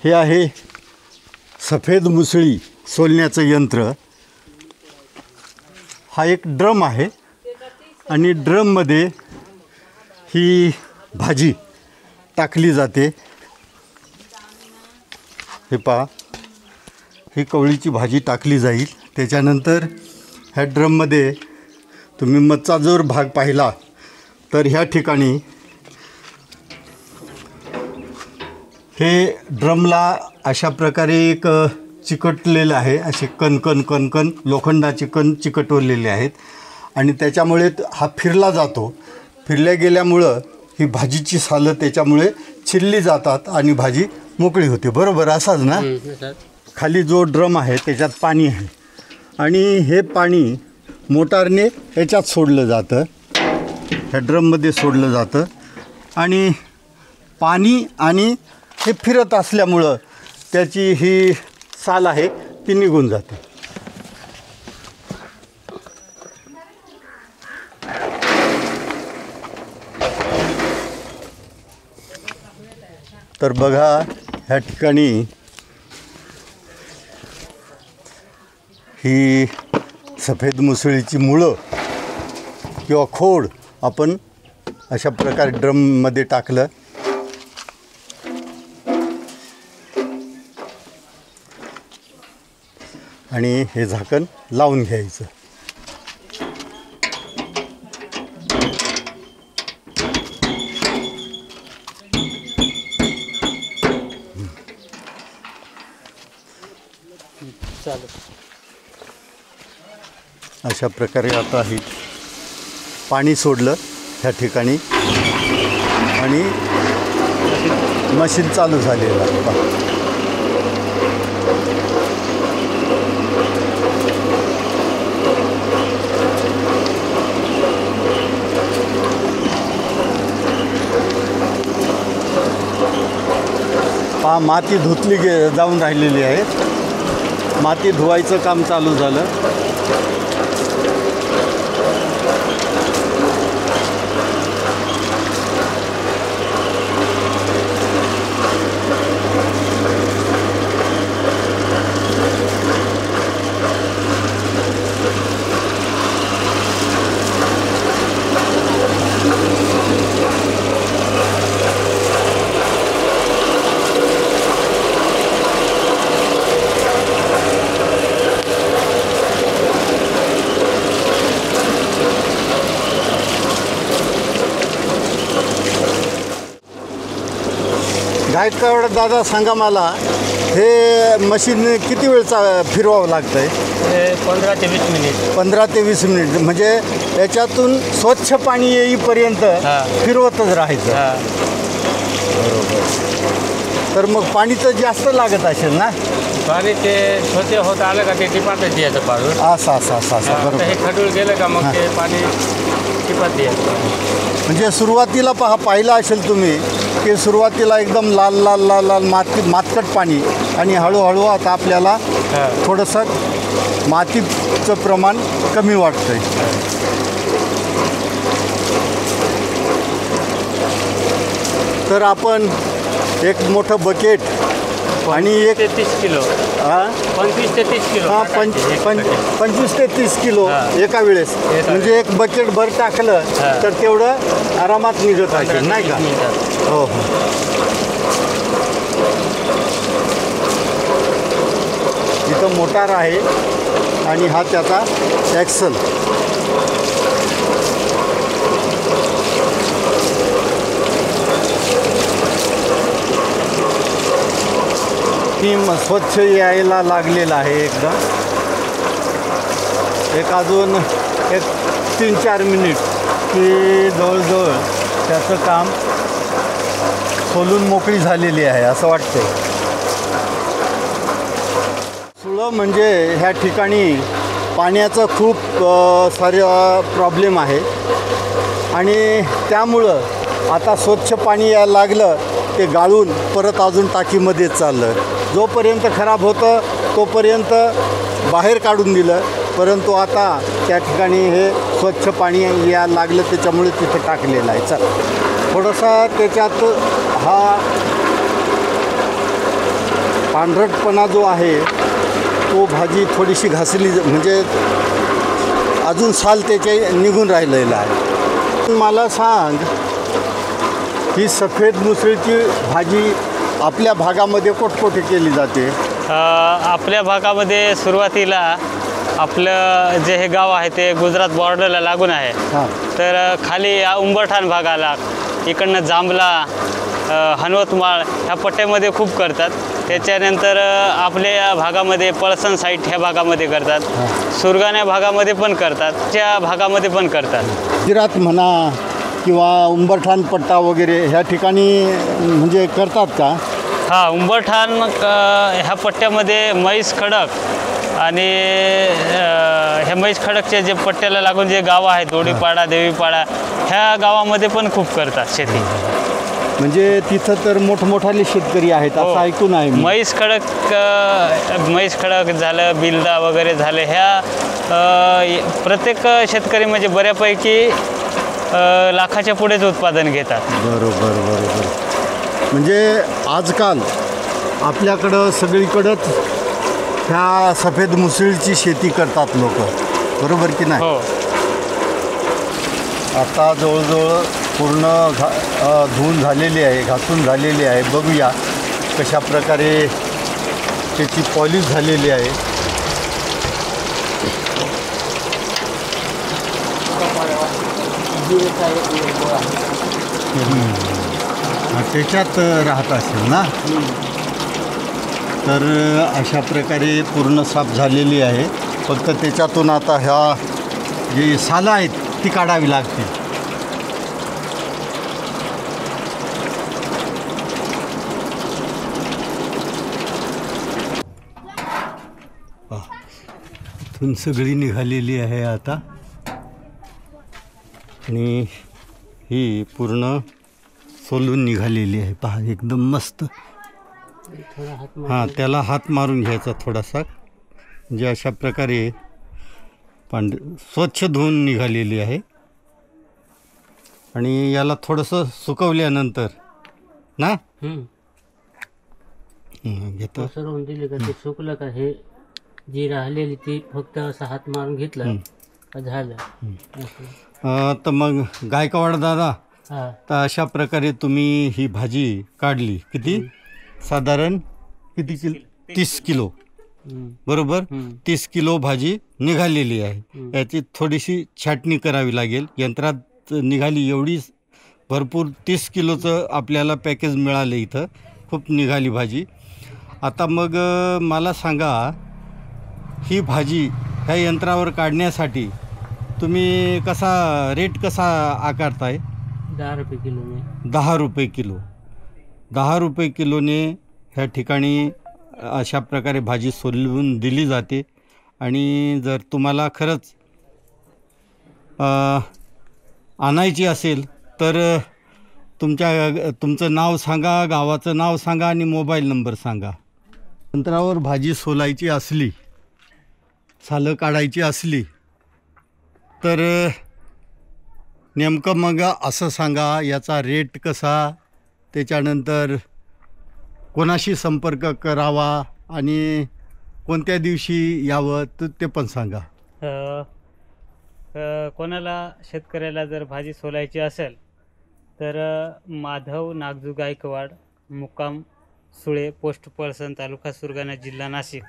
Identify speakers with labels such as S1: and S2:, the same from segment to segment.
S1: हे आहे सफेद मुसळी सोलण्याचं यंत्र. हा एक ड्रम आहे आणि ड्रममध्ये ही भाजी टाकली जाते. हे पहा, ही कवळीची भाजी टाकली जाईल. त्याच्यानंतर ह्या ड्रममध्ये तुम्ही मधचा जर भाग पाहिला तर ह्या ठिकाणी हे ड्रमला अशा प्रकारे एक चिकटलेलं आहे. असे कणकण लोखंडाचे कण चिकटवलेले आहेत आणि त्याच्यामुळे हा फिरला जातो. फिरल्या गेल्यामुळं ही भाजीची सालं त्याच्यामुळे छिलली जातात आणि भाजी मोकळी होते. बरोबर असाच ना. खाली जो ड्रम आहे त्याच्यात पाणी आहे आणि हे पाणी मोटारने याच्यात सोडलं जातं, ह्या ड्रममध्ये सोडलं जातं आणि पाणी आणि हे फिरत असल्यामुळं त्याची ही साल आहे ती निघून जाते. तर बघा, ह्या ठिकाणी ही सफेद मुसळीची मुळं किंवा खोड आपण अशा प्रकारे ड्रममध्ये टाकलं आणि हे झाकण लावून घ्यायचं. अशा प्रकारे आता हे पाणी सोडलं ह्या ठिकाणी आणि मशीन चालू झालेलं आहे. पहा, माती धुतली जाऊन राहिलेली आहे. माती धुवायचं काम चालू झालं. गायकवाड दादा, सांगा मला, हे मशीन किती वेळ फिरवावं लागतं आहे?
S2: 15 ते 20 मिनिट.
S1: 15 ते 20 मिनिट म्हणजे याच्यातून स्वच्छ पाणी येईपर्यंत फिरवतच राहायचं. बरोबर. तर मग पाणी तर जास्त लागत असेल ना?
S2: पाणी ते स्वच्छ होत आलं का ते टिपात द्यायचं पाडून.
S1: असं बरोबर.
S2: हे खडूळ गेलं का मग ते पाणी टिपात द्यायचं.
S1: म्हणजे सुरुवातीला पाहिलं असेल तुम्ही की सुरुवातीला एकदम लाल लाल लाल लाल मातकट पाणी आणि हळूहळू आता आपल्याला थोडंसं मातीचं प्रमाण कमी वाटतं आहे. तर आपण एक मोठं बकेट आणि एक
S2: 30 किलो, 25 ते 30 किलो,
S1: 25 ते 30 किलो एका वेळेस, म्हणजे एक बकेट भर टाकलं तर तेवढं आरामात निघत असेल नाही का? हो हो. इथं मोटार आहे आणि हा त्याचा ॲक्सल. ती स्वच्छ यायला लागलेला आहे एकदम. एक अजून 3-4 मिनिट की जवळजवळ त्याचं काम खोलून मोकळी झालेली आहे असं वाटतंय. सुळं म्हणजे ह्या ठिकाणी पाण्याचं खूप सारा प्रॉब्लेम आहे आणि त्यामुळं आता स्वच्छ पाणी यायला लागलं ते गाळून परत अजून टाकीमध्ये चाललं. जोपर्यंत खराब होतं तोपर्यंत बाहेर काढून दिलं, परंतु आता त्या ठिकाणी हे स्वच्छ पाणी यायला लागलं त्याच्यामुळे तिथं टाकलेलं आहे. चल थोडंसं त्याच्यात हा पांढरटपणा जो आहे तो भाजी थोडीशी घासली म्हणजे अजून साल त्याचे निघून राहिलेलं आहे. मला सांग, ही सफेद मुसळीची भाजी आपल्या भागामध्ये कोठकोठे केली जाते?
S3: आपल्या भागामध्ये सुरुवातीला आपलं जे हे गाव आहे ते गुजरात बॉर्डरला लागून आहे.
S1: हां.
S3: तर खाली या उंबरठाण भागाला, इकडनं जांभला, हनवतमाळ ह्या पट्ट्यामध्ये खूप करतात. त्याच्यानंतर आपल्या भागामध्ये पळसण साईट ह्या भागामध्ये करतात, सुरगाणा भागामध्ये पण करतात, त्या भागामध्ये पण करतात.
S1: गुजरात म्हणा किंवा उंबरठाण पट्टा वगैरे ह्या ठिकाणी म्हणजे करतात का?
S3: हां, उंबरठाण ह्या पट्ट्यामध्ये म्हैस खडक आणि ह्या म्हैस खडकचे जे पट्ट्याला लागून जे गावं आहेत, दोडीपाडा, देवीपाडा, ह्या गावामध्ये पण खूप करतात शेती.
S1: म्हणजे तिथं तर मोठमोठाले शेतकरी आहेत असं ऐकून आहे मी.
S3: म्हैस खडक झालं, बिलदा वगैरे झाले, ह्या प्रत्येक शेतकरी म्हणजे बऱ्यापैकी लाखाच्या पुढेच उत्पादन घेतात.
S1: बरोबर. म्हणजे आजकाल आपल्याकडं सगळीकडंच ह्या सफेद मुसळीची शेती करतात लोक, बरोबर की नाही?
S3: हो.
S1: आता जवळजवळ पूर्ण धुवून झालेली आहे, घासून झालेली आहे. बघूया कशा प्रकारे त्याची पॉलिश झालेली आहे. त्याच्यात राहत असेल ना. तर अशा प्रकारे पूर्ण साफ झालेली आहे. फक्त त्याच्यातून आता ह्या जी सालं आहेत ती काढावी लागतील. इथून सगळी निघालेली आहे आता आणि ही पूर्ण सोलून निघालेली आहे. पहा एकदम मस्त. हां, त्याला हात मारून घ्यायचा थोडासा, म्हणजे अशा प्रकारे स्वच्छ धुवून निघालेली आहे. आणि याला थोडंसं सुकवल्यानंतर ना घेतो
S4: सरवून दिले का ते सुकलं का हे जी राहिलेली ती फक्त असं हात मारून घेतलं का झालं.
S1: तर मग गायकवाड दादा,
S4: हा,
S1: तर अशा प्रकारे तुम्ही ही भाजी काढली. किती? साधारण किती किलो? 30 किलो, बरोबर. 30 किलो भाजी निघालेली आहे. याची थोडीशी छाटणी करावी लागेल. यंत्रात निघाली एवढी भरपूर 30 किलोचं आपल्याला पॅकेज मिळालं. इथं खूप निघाली भाजी. आता मग मला सांगा, ही भाजी ह्या यंत्रावर काढण्यासाठी तुम्ही रेट कसा आकारताय?
S4: 10 रुपये किलोने.
S1: 10 रुपये किलो. 10 रुपये किलोने ह्या ठिकाणी अशा प्रकारे भाजी सोलवून दिली जाते. आणि जर तुम्हाला खरंच आणायची असेल तर तुमचं नाव सांगा, गावाचं नाव सांगा आणि मोबाईल नंबर सांगा. यंत्रावर भाजी सोलायची असली, सालं काढायची असली तर नेमकं मग असं सांगा, याचा रेट कसा, त्याच्यानंतर कोणाशी संपर्क करावा आणि कोणत्या दिवशी यावं तर ते पण सांगा.
S3: कोणाला शेतकऱ्याला जर भाजी सोलायची असेल तर माधव नागजू गायकवाड, मुक्काम सुळे, पोस्ट पळसण, तालुका सुरगाणा, जिल्हा नाशिक.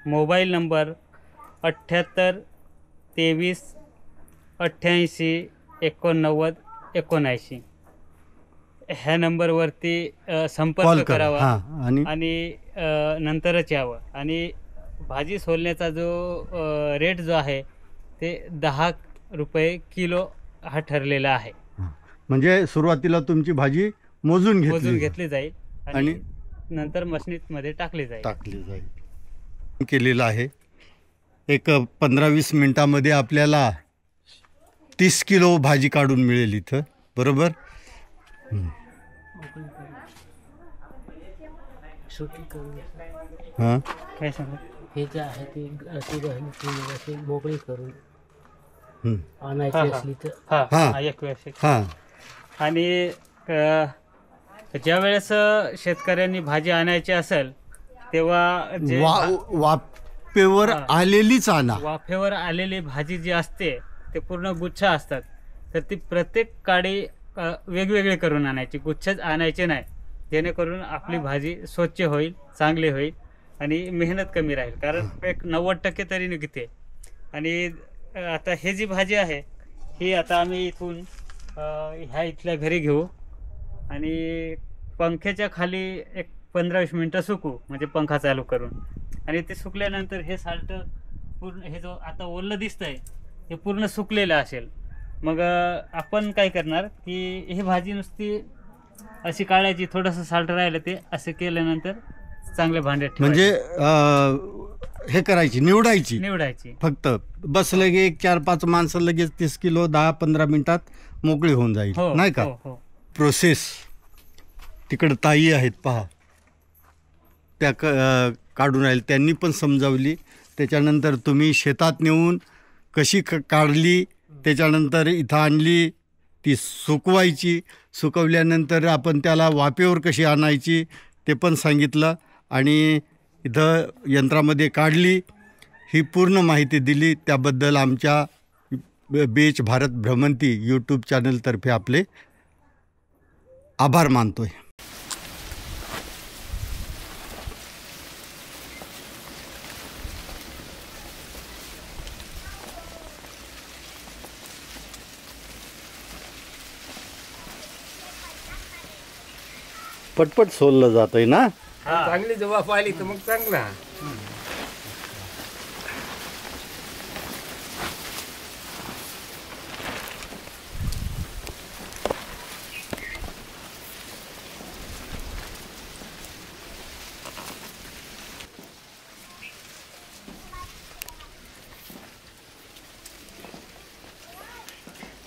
S3: Mobile number 78 23 88 89 79. ह्या नंबरवरती संपर्क करावा आणि नंतरच यावं. आणि भाजी सोलण्याचा जो रेट जो आहे ते 10 रुपये किलो हा ठरलेला आहे.
S1: म्हणजे सुरुवातीला तुमची भाजी मोजून
S3: घेतली जाईल आणि नंतर मशनीमध्ये टाकली जाईल.
S1: केलेलं आहे. एक 15-20 मिनिटामध्ये आपल्याला 30 किलो भाजी काढून मिळेल इथं, बरोबर. हां,
S3: काय सांगा,
S4: हे जे आहे ते अशी मोकळी करून आणायची असली तर
S3: हां एक वेळ. आणि ज्यावेळेस शेतकऱ्यांनी भाजी आणायची असेल तेव्हा जे
S1: वाफेवर आलेलीच आणा.
S3: वाफेवर आलेली भाजी जी असते ते पूर्ण गुच्छ असतात, तर ती प्रत्येक काडी वेगवेगळे करून आणायची, गुच्छच आणायचे नाही, जेणेकरून आपली भाजी स्वच्छ होईल, चांगली होईल आणि मेहनत कमी राहील. कारण एक 90% तरी निघते. आणि आता हे जी भाजी आहे ही आता आम्ही इथून ह्या इथल्या घरी घेऊ आणि पंख्याच्या खाली एक 15-20 मिनटं सुकू, म्हणजे पंखा चालू करून. आणि ते सुकल्यानंतर हे साल्ट पूर्ण, हे जो आता ओलं दिसतंय हे पूर्ण सुकलेलं असेल. मग आपण काय करणार की ही भाजी नुसती अशी काढायची, थोडंसं साल्ट राहिलं ते असे केल्यानंतर चांगले भांड्यात
S1: म्हणजे हे करायची, निवडायची फक्त. बसलं की 1-4-5 माणसं लगेच 30 किलो 10-15 मिनिटात मोकळी होऊन जाईल, नाही का? प्रोसेस. तिकडे ताई आहेत पहा, त्या काढून राहील, त्यांनी पण समजावली. त्याच्यानंतर तुम्ही शेतात नेऊन कशी काढली, त्याच्यानंतर इथं आणली, ती सुकवायची, सुकवल्यानंतर आपण त्याला वाफेवर कशी आणायची ते पण सांगितलं. आणि इथं यंत्रामध्ये काढली, ही पूर्ण माहिती दिली. त्याबद्दल आमच्या बेच भारत भ्रमंती यूट्यूब चॅनलतर्फे आपले आभार मानतोय. पटपट सोललं जातंय ना.
S2: चांगली जेव्हा पाहिली तर मग चांगला.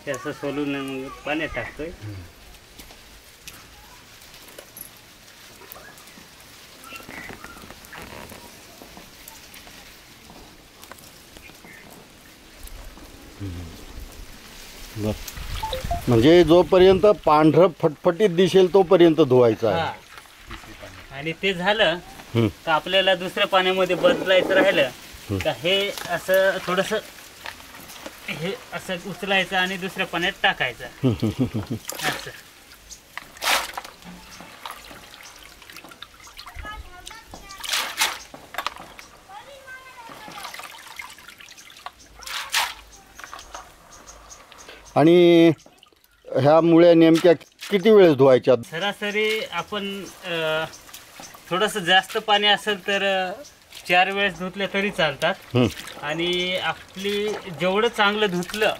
S3: ते असं सोलून मग पाण्यात टाकतोय.
S1: म्हणजे जोपर्यंत पांढरं फटफटीत दिसेल तोपर्यंत धुवायचं आहे.
S3: आणि ते झालं तर आपल्याला दुसऱ्या पाण्यामध्ये बदलायचं राहिलं का हे असं थोडंसं हे असं उचलायचं आणि दुसऱ्या पाण्यात टाकायचं असं.
S1: आणि ह्या मुळ्या नेमक्या किती वेळेस धुवायच्या?
S3: सरासरी आपण थोडंसं जास्त पाणी असेल तर 4 वेळेस धुतले तरी चालतात. आणि आपली जेवढं चांगलं धुतलं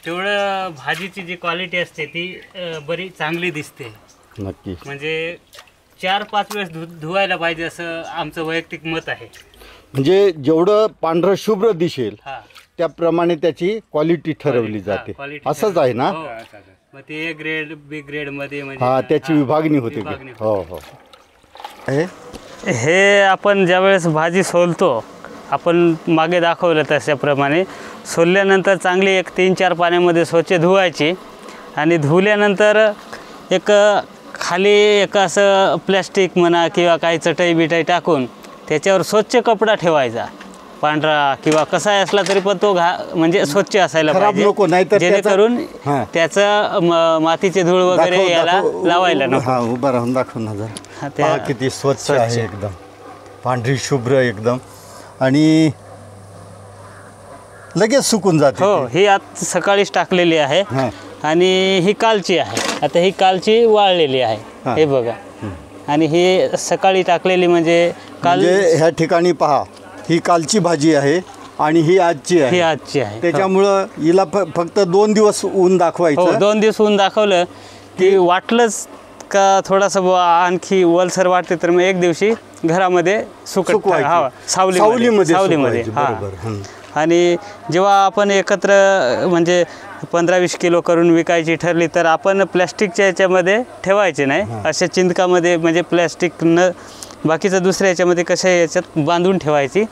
S3: तेवढं भाजीची जी क्वालिटी असते ती बरी चांगली दिसते.
S1: नक्की.
S3: म्हणजे 4-5 वेळेस धुवायला पाहिजे असं आमचं वैयक्तिक मत आहे.
S1: म्हणजे जेवढं पांढरं शुभ्र दिसेल त्याप्रमाणे त्याची क्वालिटी ठरवली जाते. असंच आहे ना.
S3: मग ते ए ग्रेड बी ग्रेड मध्ये
S1: म्हणजे त्याची विभागणी होते. हो हो.
S3: हे आपण ज्यावेळेस भाजी सोलतो, आपण मागे दाखवलं तशाप्रमाणे सोलल्यानंतर चांगली एक 3-4 पाण्यामध्ये स्वच्छ धुवायची. आणि धुल्यानंतर एक खाली एक असं प्लॅस्टिक म्हणा किंवा काही चटई बिटाई टाकून त्याच्यावर स्वच्छ कपडा ठेवायचा, पांढरा किंवा कसाही असला तरी पण तो म्हणजे स्वच्छ असायला पाहिजे, जेणेकरून त्याचं मातीचे धूळ वगैरे याला लावायला नको.
S1: उभा राहून दाखव ना जरा. किती स्वच्छ आहे, एकदम पांढरी शुभ्र एकदम. आणि लगेच सुकून जाते.
S3: हो, ही आज सकाळीच टाकलेली आहे आणि ही कालची आहे. आता ही कालची वाळलेली आहे, हे बघा. आणि ही सकाळी टाकलेली म्हणजे काल.
S1: ह्या ठिकाणी पहा, ही कालची भाजी आहे आणि ही आजची आहे.
S3: ही आजची आहे.
S1: त्याच्यामुळं हिला फक्त 2 दिवस ऊन दाखवायचं.
S3: 2 दिवस ऊन दाखवलं की वाटलंच का थोडासा आणखी वलसर वाटते तर मग 1 दिवशी घरामध्ये सावलीमध्ये. आणि जेव्हा आपण एकत्र म्हणजे 15-20 किलो करून विकायची ठरली तर आपण प्लॅस्टिकच्या याच्यामध्ये ठेवायचे नाही, अशा चिंदकामध्ये म्हणजे प्लॅस्टिक न बाकीचं दुसऱ्या याच्यामध्ये कशा याच्यात बांधून ठेवायची.